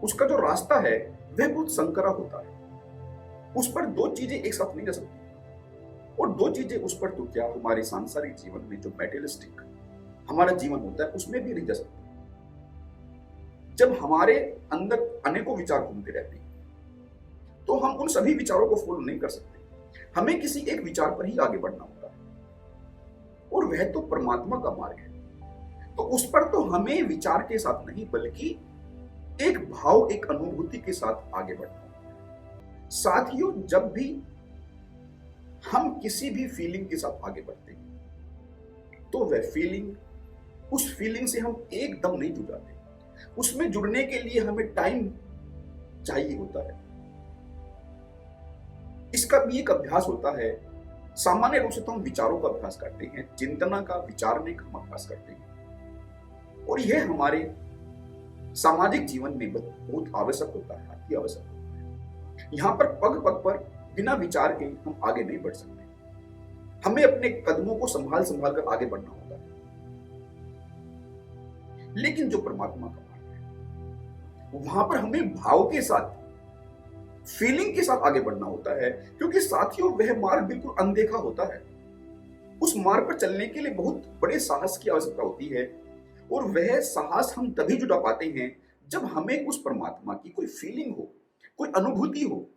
उसका जो रास्ता है वह बहुत संकरा होता है। उस पर दो चीजें एक साथ नहीं जा सकती। और दो चीजें उस पर तो क्या, हमारे सांसारिक जीवन में जो मेटेरियलिस्टिक हमारा जीवन होता है उसमें भी नहीं जा सकती। जब हमारे अंदर अनेकों विचार घूमते रहते हैं तो हम उन सभी विचारों को फॉलो नहीं कर सकते। हमें किसी एक विचार पर ही आगे बढ़ना होता है और वह तो परमात्मा का मार्ग है। तो उस पर तो हमें विचार के साथ नहीं बल्कि एक भाव, एक अनुभूति के साथ आगे बढ़ना है। साथियों, जब भी हम किसी भी फीलिंग के साथ आगे बढ़ते हैं तो वह फीलिंग, उस फीलिंग से हम एकदम नहीं जुड़ जाते। उसमें जुड़ने के लिए हमें टाइम चाहिए होता है। इसका भी एक अभ्यास होता है। सामान्य रूप से तो हम विचारों का अभ्यास करते हैं, चिंतना का, विचारने का हम अभ्यास करते हैं और यह हमारे सामाजिक जीवन में बहुत आवश्यक होता है, अति आवश्यक होता है। यहां पर पग पग पर बिना विचार के हम आगे नहीं बढ़ सकते। हमें अपने कदमों को संभाल संभाल कर आगे बढ़ना होता है। लेकिन जो परमात्मा का मार्ग है वहां पर हमें भाव के साथ, फीलिंग के साथ आगे बढ़ना होता है, क्योंकि साथियों वह मार्ग बिल्कुल अनदेखा होता है। उस मार्ग पर चलने के लिए बहुत बड़े साहस की आवश्यकता होती है और वह साहस हम तभी जुटा पाते हैं जब हमें उस परमात्मा की कोई फीलिंग हो, कोई अनुभूति हो।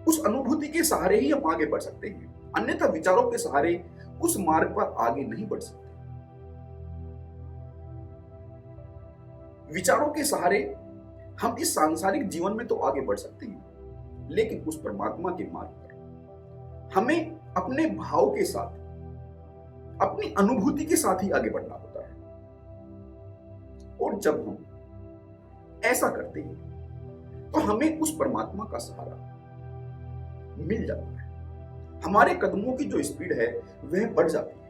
उस अनुभूति के सहारे ही हम आगे बढ़ सकते हैं, अन्यथा विचारों के सहारे उस मार्ग पर आगे नहीं बढ़ सकते। विचारों के सहारे हम इस सांसारिक जीवन में तो आगे बढ़ सकते हैं, लेकिन उस परमात्मा के मार्ग पर हमें अपने भाव के साथ, अपनी अनुभूति के साथ ही आगे बढ़ना होता है। और जब हम ऐसा करते हैं तो हमें उस परमात्मा का सहारा मिल जाता है। हमारे कदमों की जो स्पीड है वह बढ़ जाती है।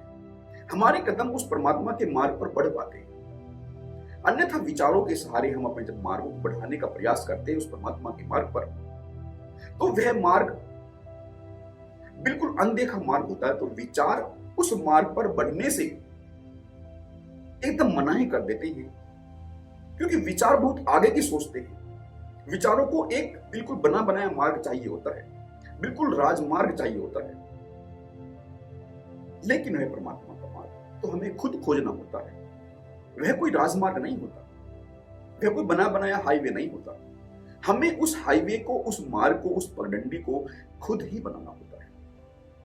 हमारे कदम उस परमात्मा के मार्ग पर बढ़ पाते हैं। अन्यथा विचारों के सहारे हम अपने जब मार्गों को बढ़ाने का प्रयास करते हैं उस परमात्मा के मार्ग पर, तो वह मार्ग बिल्कुल अनदेखा मार्ग होता है। तो विचार उस मार्ग पर बढ़ने से एकदम मना ही कर देते हैं, क्योंकि विचार बहुत आगे की सोचते हैं। विचारों को एक बिल्कुल बना बनाया मार्ग चाहिए होता है, बिल्कुल राजमार्ग चाहिए होता है। लेकिन वह परमात्मा का मार्ग तो हमें खुद खोजना होता है। वह कोई राजमार्ग नहीं होता, वह कोई बना बनाया हाईवे नहीं होता। हमें उस हाईवे को, उस मार्ग को, उस पगडंडी को खुद ही बनाना होता है।